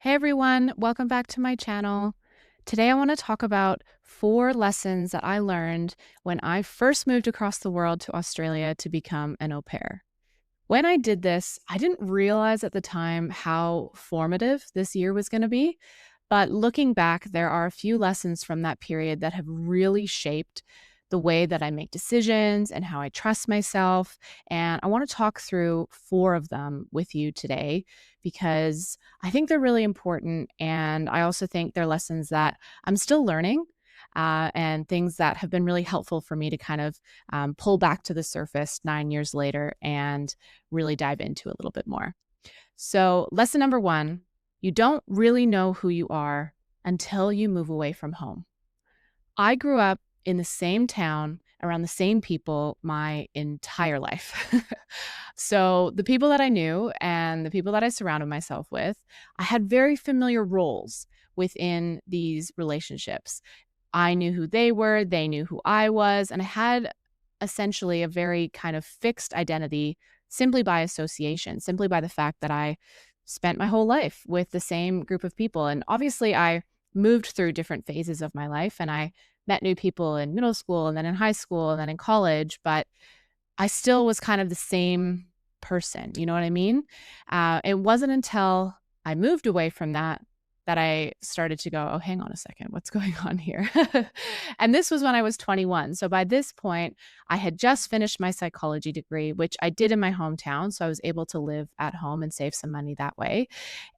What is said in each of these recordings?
Hey everyone, welcome back to my channel. Today I want to talk about 4 lessons that I learned when I first moved across the world to Australia to become an au pair. When I did this, I didn't realize at the time how formative this year was going to be. But looking back, there are a few lessons from that period that have really shaped the way that I make decisions and how I trust myself. And I want to talk through 4 of them with you today because I think they're really important. And I also think they're lessons that I'm still learning. And things that have been really helpful for me to kind of pull back to the surface 9 years later and really dive into a little bit more. So, lesson number 1, you don't really know who you are until you move away from home. I grew up in the same town around the same people my entire life. So, the people that I knew and the people that I surrounded myself with, I had very familiar roles within these relationships. I knew who they knew who I was, and I had essentially a very kind of fixed identity simply by association, simply by the fact that I spent my whole life with the same group of people. And obviously, I moved through different phases of my life and I met new people in middle school and then in high school and then in college, but I still was kind of the same person. You know what I mean? It wasn't until I moved away from that that I started to go, oh, hang on a second, what's going on here? And this was when I was 21. So by this point, I had just finished my psychology degree, which I did in my hometown. So I was able to live at home and save some money that way.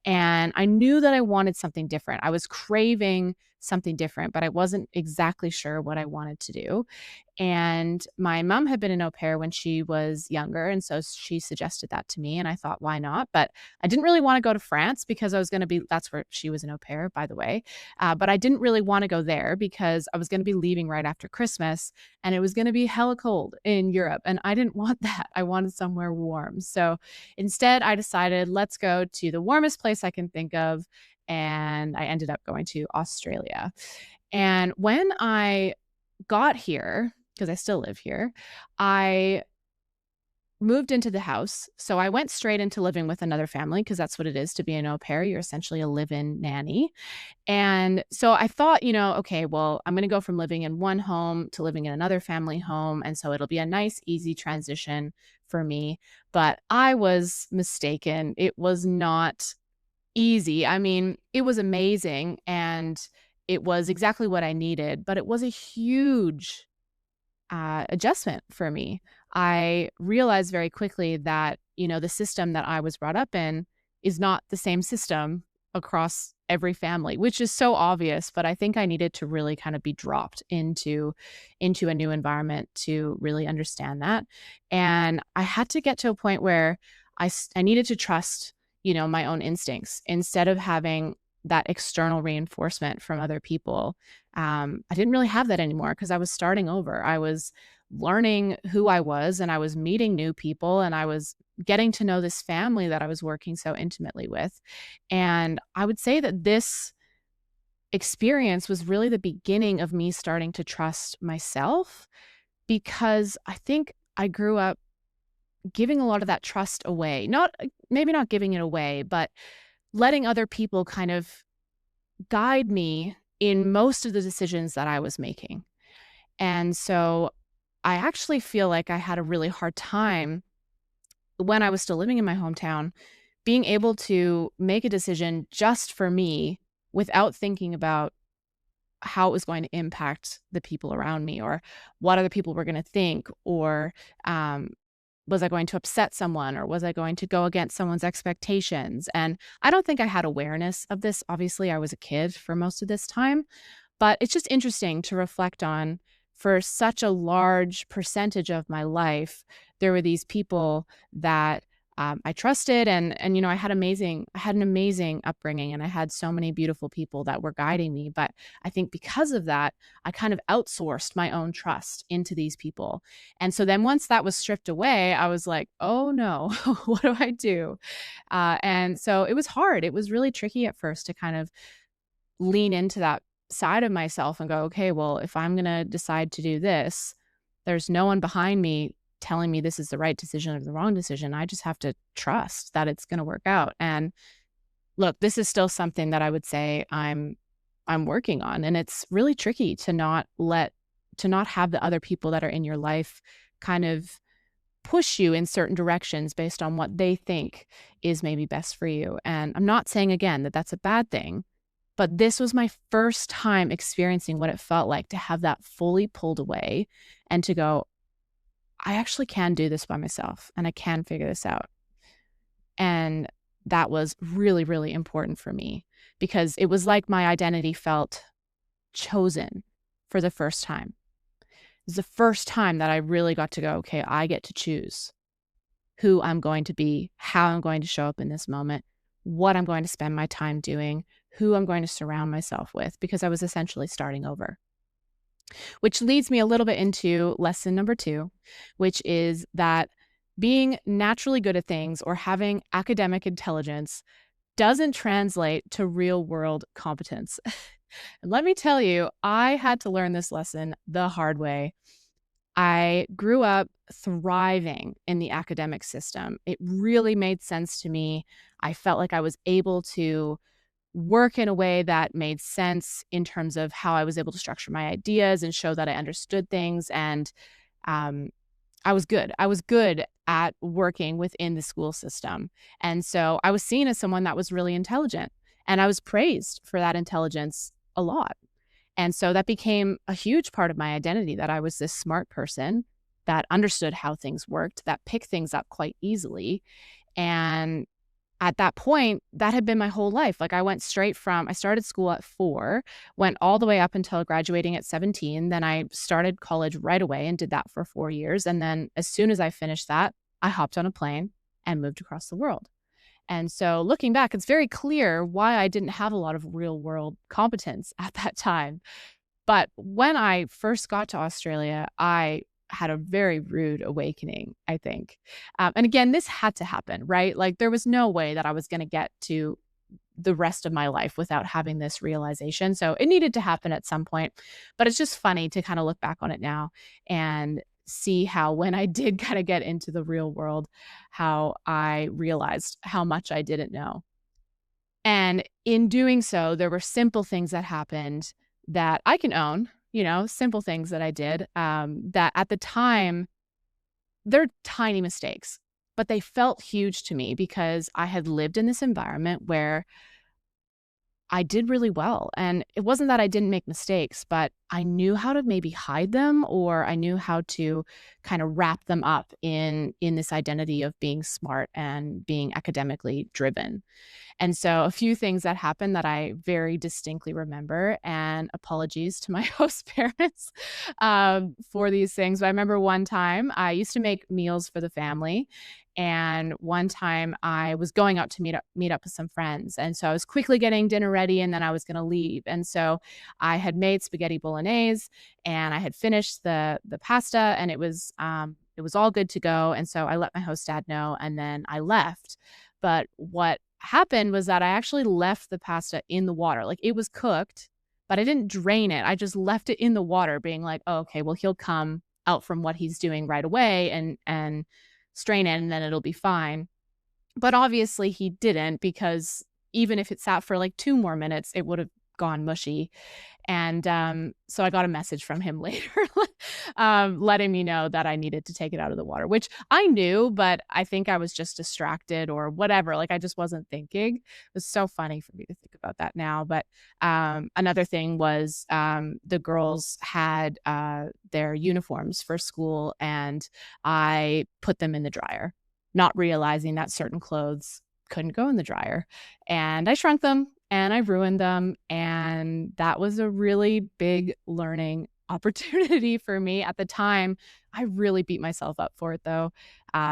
And I knew that I wanted something different. I was craving something different, but I wasn't exactly sure what I wanted to do. And my mom had been an au pair when she was younger. And so she suggested that to me. And I thought, why not? But I didn't really want to go to France because I was going to be, that's where she was an au pair, by the way. But I didn't really want to go there because I was going to be leaving right after Christmas and it was going to be hella cold in Europe. And I didn't want that. I wanted somewhere warm. So instead, I decided, let's go to the warmest place I can think of. And I ended up going to Australia. And when I got here, because I still live here, I moved into the house. So I went straight into living with another family because that's what it is to be an au pair. You're essentially a live in nanny. And so I thought, okay, well, I'm going to go from living in one home to living in another family home. And so it'll be a nice, easy transition for me. But I was mistaken. It was not easy. I mean, it was amazing and it was exactly what I needed, but it was a huge adjustment for me. I realized very quickly that, the system that I was brought up in is not the same system across every family, which is so obvious, but I think I needed to really kind of be dropped into a new environment to really understand that. And I had to get to a point where I needed to trust, my own instincts instead of having that external reinforcement from other people. I didn't really have that anymore because I was starting over. I was learning who I was and I was meeting new people and I was getting to know this family that I was working so intimately with. And I would say that this experience was really the beginning of me starting to trust myself because I think I grew up giving a lot of that trust away. Not maybe not giving it away, but letting other people kind of guide me in most of the decisions that I was making. And so I actually feel like I had a really hard time when I was still living in my hometown being able to make a decision just for me without thinking about how it was going to impact the people around me or what other people were going to think or um, was I going to upset someone or was I going to go against someone's expectations? And I don't think I had awareness of this. Obviously, I was a kid for most of this time, but it's just interesting to reflect on for such a large percentage of my life. There were these people that I trusted and I had an amazing upbringing and I had so many beautiful people that were guiding me. But I think because of that, I kind of outsourced my own trust into these people. And so then once that was stripped away, I was like, oh no, what do I do? And so it was hard. It was really tricky at first to kind of lean into that side of myself and go, okay, well, if I'm going to decide to do this, there's no one behind me telling me this is the right decision or the wrong decision. I just have to trust that it's going to work out. And look, this is still something that I would say I'm working on, and it's really tricky to not have the other people that are in your life kind of push you in certain directions based on what they think is maybe best for you. And I'm not saying again that that's a bad thing, but this was my first time experiencing what it felt like to have that fully pulled away and to go, I actually can do this by myself and I can figure this out. And that was really, really important for me because it was like my identity felt chosen for the first time. It was the first time that I really got to go, okay, I get to choose who I'm going to be, how I'm going to show up in this moment, what I'm going to spend my time doing, who I'm going to surround myself with, because I was essentially starting over. Which leads me a little bit into lesson number 2, which is that being naturally good at things or having academic intelligence doesn't translate to real world competence. And let me tell you, I had to learn this lesson the hard way. I grew up thriving in the academic system. It really made sense to me. I felt like I was able to work in a way that made sense in terms of how I was able to structure my ideas and show that I understood things. And um, I was good. I was good at working within the school system. And so I was seen as someone that was really intelligent. And I was praised for that intelligence a lot. And so that became a huge part of my identity, that I was this smart person that understood how things worked, that picked things up quite easily. And at that point, that had been my whole life. Like I started school at 4, went all the way up until graduating at 17. Then I started college right away and did that for 4 years. And then as soon as I finished that, I hopped on a plane and moved across the world. And so looking back, it's very clear why I didn't have a lot of real world competence at that time. But when I first got to Australia, I had a very rude awakening, I think. And again, this had to happen, right? Like there was no way that I was going to get to the rest of my life without having this realization. So it needed to happen at some point. But it's just funny to kind of look back on it now and see how when I did kind of get into the real world, how I realized how much I didn't know. And in doing so, there were simple things that happened that I can own, simple things that I did that at the time, they're tiny mistakes, but they felt huge to me because I had lived in this environment where I did really well. And it wasn't that I didn't make mistakes, but I knew how to maybe hide them, or I knew how to kind of wrap them up in this identity of being smart and being academically driven. And so a few things that happened that I very distinctly remember, and apologies to my host parents for these things. But I remember one time I used to make meals for the family. And one time I was going out to meet up with some friends. And so I was quickly getting dinner ready and then I was going to leave. And so I had made spaghetti bolognese and I had finished the pasta, and it was all good to go. And so I let my host dad know and then I left. But what happened was that I actually left the pasta in the water. Like it was cooked, but I didn't drain it. I just left it in the water being like, oh, okay, well, he'll come out from what he's doing right away and strain it and then it'll be fine. But obviously he didn't, because even if it sat for like 2 more minutes, it would have gone mushy. And so I got a message from him later letting me know that I needed to take it out of the water, which I knew, but I think I was just distracted or whatever. Like I just wasn't thinking. It was so funny for me to think about that now. But another thing was the girls had their uniforms for school and I put them in the dryer, not realizing that certain clothes couldn't go in the dryer. And I shrunk them and I ruined them. And that was a really big learning opportunity for me. At the time, I really beat myself up for it though,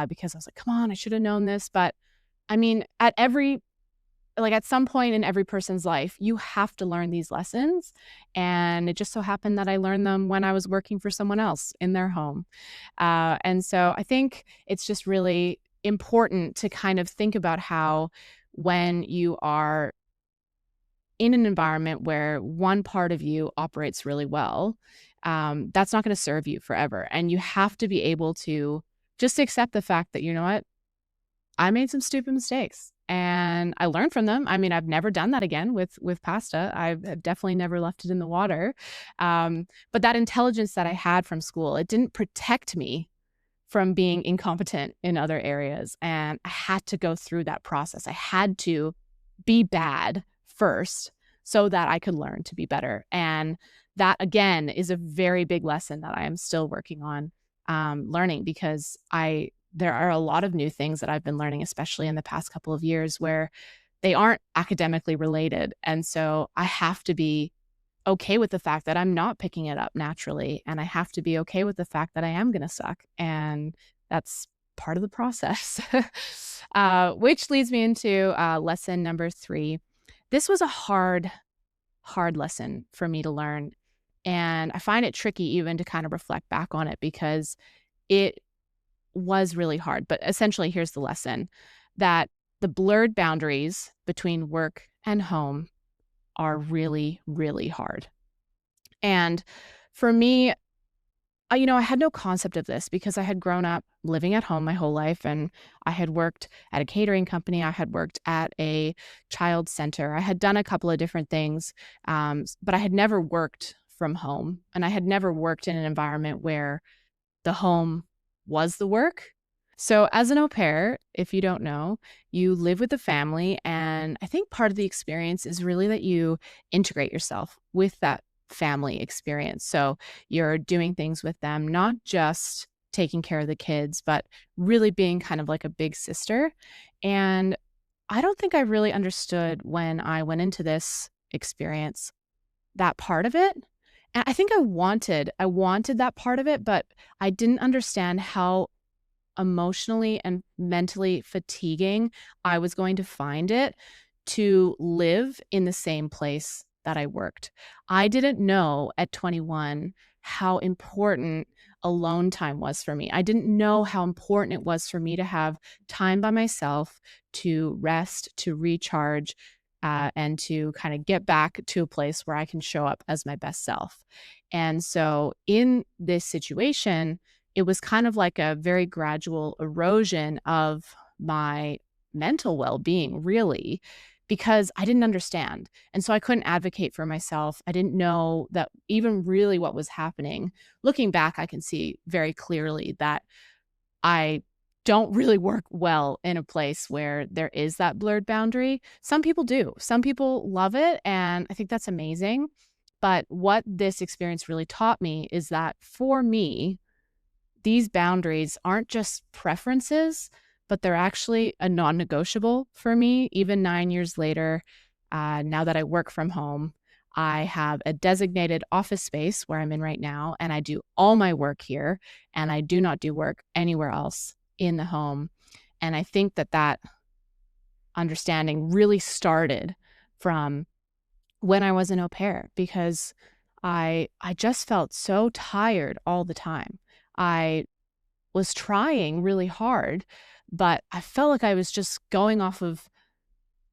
because I was like, come on, I should have known this. But I mean, at some point in every person's life, you have to learn these lessons. And it just so happened that I learned them when I was working for someone else in their home. And so I think it's just really important to kind of think about how when you are in an environment where one part of you operates really well, that's not going to serve you forever. And you have to be able to just accept the fact that, you know what, I made some stupid mistakes and I learned from them. I mean, I've never done that again with pasta. I've definitely never left it in the water. But that intelligence that I had from school, it didn't protect me from being incompetent in other areas, and I had to go through that process. I had to be bad first so that I could learn to be better, and that, again, is a very big lesson that I am still working on, learning because I there are a lot of new things that I've been learning, especially in the past couple of years, where they aren't academically related, and so I have to be okay with the fact that I'm not picking it up naturally, and I have to be okay with the fact that I am gonna suck, and that's part of the process. Which leads me into, lesson number 3. This was a hard lesson for me to learn, and I find it tricky even to kind of reflect back on it because it was really hard, but essentially, here's the lesson, that the blurred boundaries between work and home are really, really hard. And for me, I had no concept of this because I had grown up living at home my whole life and I had worked at a catering company. I had worked at a child center. I had done a couple of different things, but I had never worked from home. And I had never worked in an environment where the home was the work. So, as an au pair, if you don't know, you live with the family. And I think part of the experience is really that you integrate yourself with that family experience. So, you're doing things with them, not just taking care of the kids, but really being kind of like a big sister. And I don't think I really understood when I went into this experience that part of it. And I think I wanted that part of it, but I didn't understand how emotionally and mentally fatiguing I was going to find it to live in the same place that I worked. I didn't know at 21 how important alone time was for me. I didn't know how important it was for me to have time by myself to rest, to recharge, and to kind of get back to a place where I can show up as my best self. And so in this situation, it was kind of like a very gradual erosion of my mental well-being, really, because I didn't understand. And so I couldn't advocate for myself. I didn't know that even really what was happening. Looking back, I can see very clearly that I don't really work well in a place where there is that blurred boundary. Some people do. Some people love it, and I think that's amazing. But what this experience really taught me is that for me, these boundaries aren't just preferences, but they're actually a non-negotiable for me. Even 9 years later, now that I work from home, I have a designated office space where I'm in right now, and I do all my work here, and I do not do work anywhere else in the home. And I think that that understanding really started from when I was an au pair because I just felt so tired all the time. I was trying really hard, but I felt like I was just going off of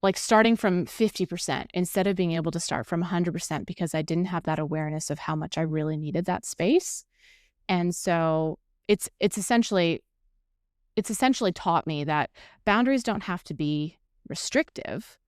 like starting from 50% instead of being able to start from 100% because I didn't have that awareness of how much I really needed that space. And so it's essentially taught me that boundaries don't have to be restrictive,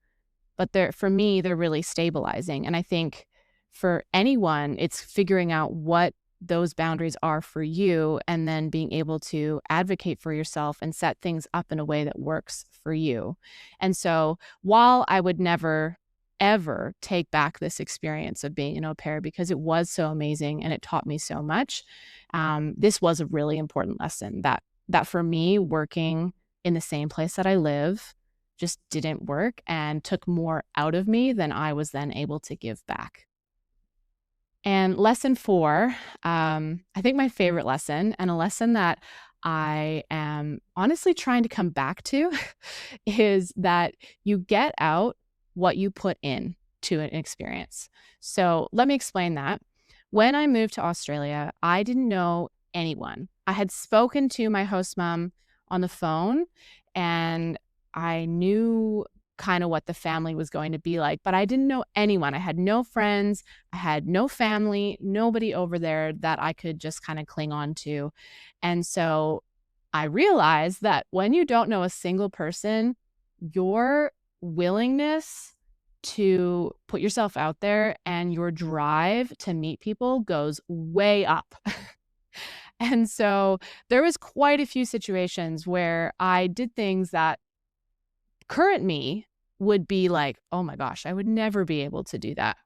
but for me, they're really stabilizing. And I think for anyone, it's figuring out what those boundaries are for you and then being able to advocate for yourself and set things up in a way that works for you. And so while I would never ever take back this experience of being an au pair because it was so amazing and it taught me so much, this was a really important lesson that for me, working in the same place that I live just didn't work and took more out of me than I was then able to give back. And lesson 4, I think my favorite lesson and a lesson that I am honestly trying to come back to is that you get out what you put in to an experience. So let me explain that. When I moved to Australia, I didn't know anyone. I had spoken to my host mom on the phone and I knew kind of what the family was going to be like, but I didn't know anyone. I had no friends, I had no family, nobody over there that I could just kind of cling on to. And so I realized that when you don't know a single person, your willingness to put yourself out there and your drive to meet people goes way up. And so there was quite a few situations where I did things that current me would be like, "Oh my gosh, I would never be able to do that."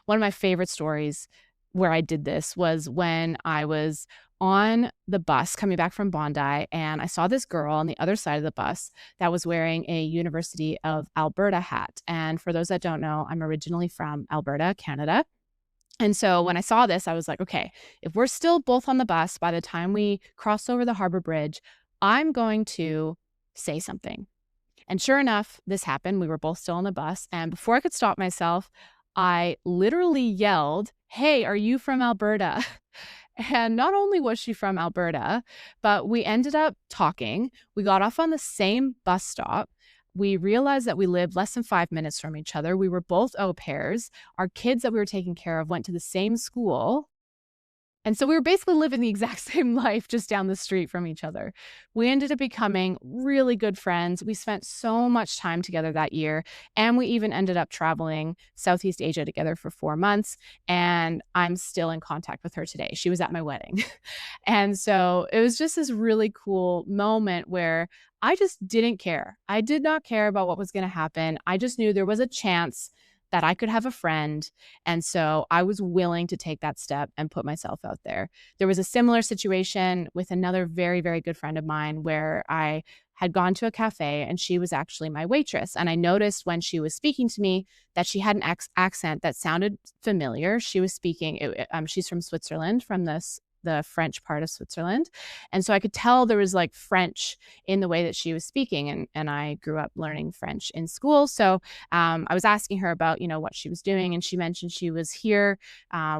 One of my favorite stories where I did this was when I was on the bus coming back from Bondi, and I saw this girl on the other side of the bus that was wearing a University of Alberta hat. And for those that don't know, I'm originally from Alberta, Canada. And so when I saw this, I was like, "Okay, if we're still both on the bus by the time we cross over the harbor bridge, I'm going to say something." And sure enough, this happened. We were both still on the bus. And before I could stop myself, I literally yelled, "Hey, are you from Alberta?" And not only was she from Alberta, but we ended up talking. We got off on the same bus stop. We realized that we lived less than 5 minutes from each other. We were both au pairs. Our kids that we were taking care of went to the same school. And so we were basically living the exact same life just down the street from each other. We ended up becoming really good friends. We spent so much time together that year, and we even ended up traveling Southeast Asia together for 4 months, and I'm still in contact with her today. She was at my wedding. And so it was just this really cool moment where I just didn't care. I did not care about what was gonna happen. I just knew there was a chance that I could have a friend, and so I was willing to take that step and put myself out there. There was a similar situation with another very, very good friend of mine where I had gone to a cafe and she was actually my waitress. And I noticed when she was speaking to me that she had an accent that sounded familiar. She was speaking, she's from Switzerland, from the French part of Switzerland. And so I could tell there was like French in the way that she was speaking. And I grew up learning French in school. So I was asking her about, what she was doing. And she mentioned she was here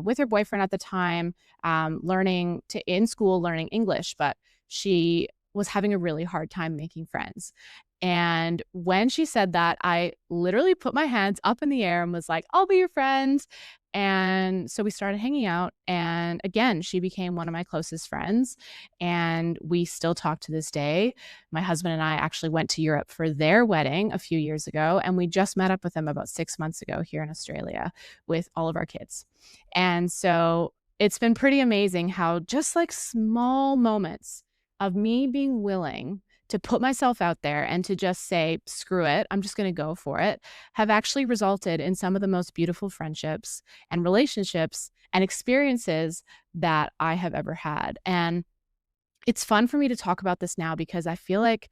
with her boyfriend at the time, in school, learning English, but she was having a really hard time making friends. And when she said that, I literally put my hands up in the air and was like, "I'll be your friend." And so we started hanging out. And again, she became one of my closest friends. And we still talk to this day. My husband and I actually went to Europe for their wedding a few years ago. And we just met up with them about 6 months ago here in Australia with all of our kids. And so it's been pretty amazing how just like small moments of me being willing to put myself out there and to just say, "Screw it, I'm just going to go for it," have actually resulted in some of the most beautiful friendships and relationships and experiences that I have ever had. And it's fun for me to talk about this now because I feel like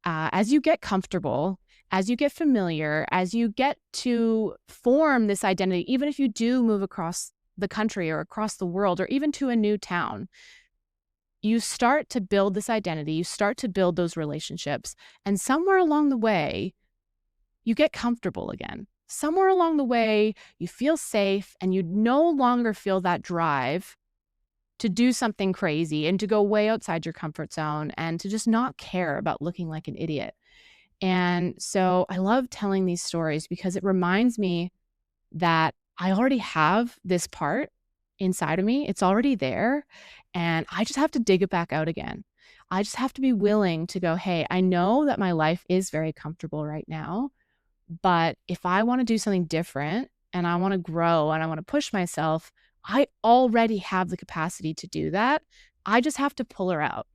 as you get comfortable, as you get familiar, as you get to form this identity, even if you do move across the country or across the world or even to a new town, you start to build this identity, you start to build those relationships, and somewhere along the way, you get comfortable again. Somewhere along the way, you feel safe and you no longer feel that drive to do something crazy and to go way outside your comfort zone and to just not care about looking like an idiot. And so I love telling these stories because it reminds me that I already have this part inside of me. It's already there. And I just have to dig it back out again. I just have to be willing to go, "Hey, I know that my life is very comfortable right now, but if I want to do something different and I want to grow and I want to push myself, I already have the capacity to do that. I just have to pull her out.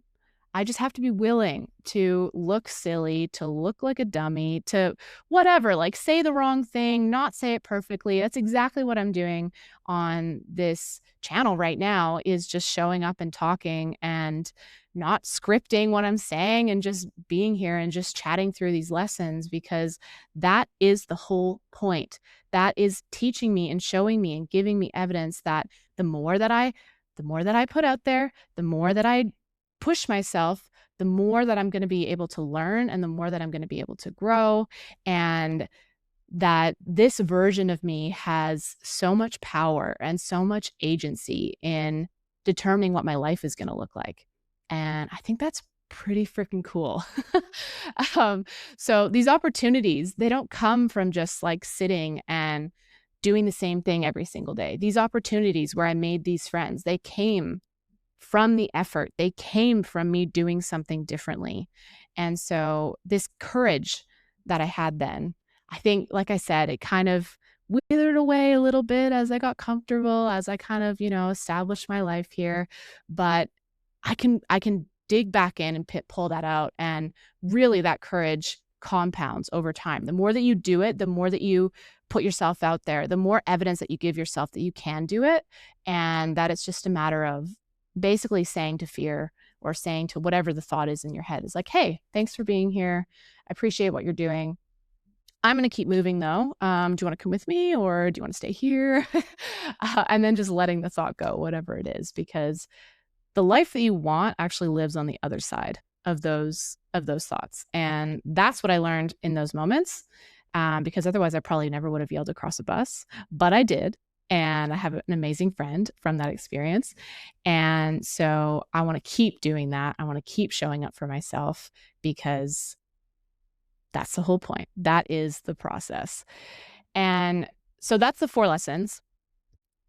I just have to be willing to look silly, to look like a dummy, to whatever, like say the wrong thing, not say it perfectly. That's exactly what I'm doing on this channel right now is just showing up and talking and not scripting what I'm saying and just being here and just chatting through these lessons because that is the whole point. That is teaching me and showing me and giving me evidence that the more that I put out there, the more that I push myself, the more that I'm going to be able to learn and the more that I'm going to be able to grow. And that this version of me has so much power and so much agency in determining what my life is going to look like. And I think that's pretty freaking cool. um, so these opportunities, they don't come from just like sitting and doing the same thing every single day. These opportunities where I made these friends, they came from the effort. They came from me doing something differently. And so this courage that I had then. I think, like I said, it kind of withered away a little bit as I got comfortable, as I kind of, established my life here. But I can dig back in and pull that out, and really that courage compounds over time. The more that you do it, the more that you put yourself out there, the more evidence that you give yourself that you can do it, and that it's just a matter of basically saying to fear, or saying to whatever the thought is in your head, is like, "Hey, thanks for being here. I appreciate what you're doing. I'm gonna keep moving though. Do you wanna come with me, or do you wanna stay here?" And then just letting the thought go, whatever it is, because the life that you want actually lives on the other side of those thoughts, and that's what I learned in those moments, because otherwise I probably never would have yelled across a bus, but I did, and I have an amazing friend from that experience, and so I wanna keep doing that. I wanna keep showing up for myself, because that's the whole point. That is the process, and so that's the 4 lessons.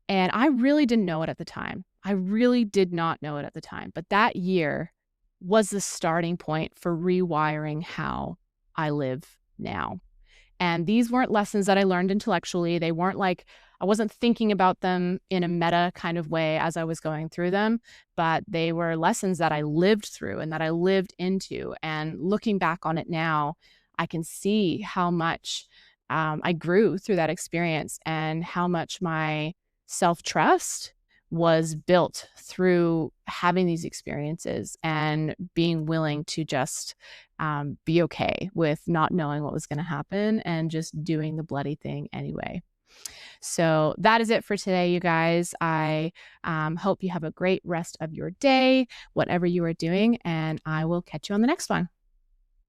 And I really didn't know it at the time. I really did not know it at the time, but that year was the starting point for rewiring how I live now. And these weren't lessons that I learned intellectually. They weren't like, I wasn't thinking about them in a meta kind of way as I was going through them, but they were lessons that I lived through and that I lived into. And looking back on it now, I can see how much I grew through that experience, and how much my self trust was built through having these experiences and being willing to just be okay with not knowing what was going to happen and just doing the bloody thing anyway. So that is it for today, you guys. I hope you have a great rest of your day, whatever you are doing, and I will catch you on the next one.